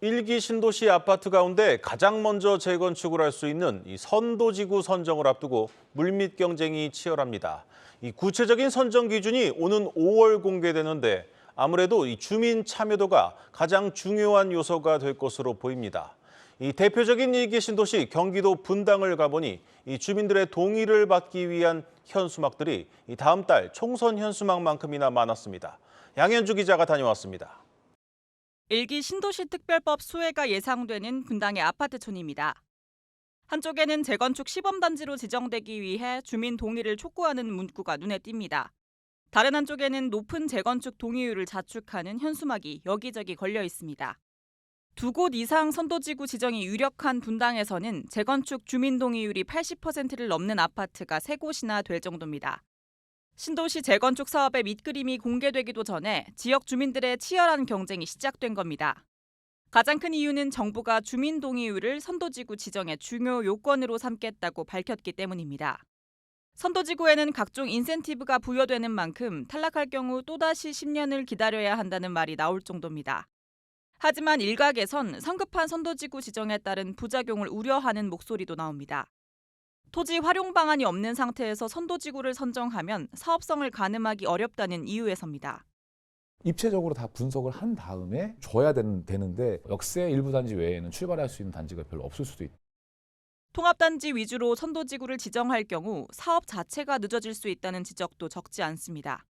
일기 신도시 아파트 가운데 가장 먼저 재건축을 할 수 있는 이 선도지구 선정을 앞두고 물밑 경쟁이 치열합니다. 이 구체적인 선정 기준이 오는 5월 공개되는데 아무래도 이 주민 참여도가 가장 중요한 요소가 될 것으로 보입니다. 이 대표적인 일기 신도시 경기도 분당을 가보니 이 주민들의 동의를 받기 위한 현수막들이 이 다음 달 총선 현수막만큼이나 많았습니다. 양현주 기자가 다녀왔습니다. 일기 신도시 특별법 수혜가 예상되는 분당의 아파트촌입니다. 한쪽에는 재건축 시범단지로 지정되기 위해 주민 동의를 촉구하는 문구가 눈에 띕니다. 다른 한쪽에는 높은 재건축 동의율을 자축하는 현수막이 여기저기 걸려 있습니다. 두 곳 이상 선도지구 지정이 유력한 분당에서는 재건축 주민 동의율이 80%를 넘는 아파트가 3곳이나 될 정도입니다. 신도시 재건축 사업의 밑그림이 공개되기도 전에 지역 주민들의 치열한 경쟁이 시작된 겁니다. 가장 큰 이유는 정부가 주민 동의율을 선도지구 지정의 중요 요건으로 삼겠다고 밝혔기 때문입니다. 선도지구에는 각종 인센티브가 부여되는 만큼 탈락할 경우 또다시 10년을 기다려야 한다는 말이 나올 정도입니다. 하지만 일각에선 성급한 선도지구 지정에 따른 부작용을 우려하는 목소리도 나옵니다. 토지 활용 방안이 없는 상태에서 선도지구를 선정하면 사업성을 가늠하기 어렵다는 이유에서입니다. 입체적으로 다 분석을 한 다음에 줘야 되는데 역세 일부 단지 외에는 출발할 수 있는 단지가 별로 없을 수도 있다. 통합단지 위주로 선도지구를 지정할 경우 사업 자체가 늦어질 수 있다는 지적도 적지 않습니다.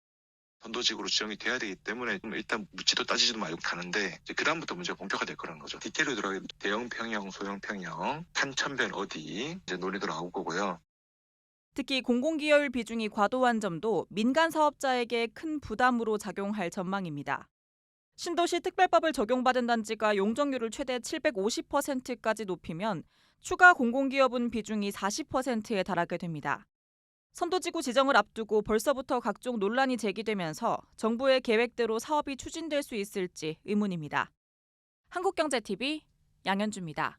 선도지구로 지정이 돼야 되기 때문에 일단 묻지도 따지지도 말고 가는데 이제 그다음부터 문제가 본격화될 거라는 거죠. 디테일로 들어가게 대형 평형, 소형 평형, 탄천변 어디 이제 논의도 나올 거고요. 특히 공공기여율 비중이 과도한 점도 민간 사업자에게 큰 부담으로 작용할 전망입니다. 신도시 특별법을 적용받은 단지가 용적률을 최대 750%까지 높이면 추가 공공기여분 비중이 40%에 달하게 됩니다. 선도지구 지정을 앞두고 벌써부터 각종 논란이 제기되면서 정부의 계획대로 사업이 추진될 수 있을지 의문입니다. 한국경제TV 양현주입니다.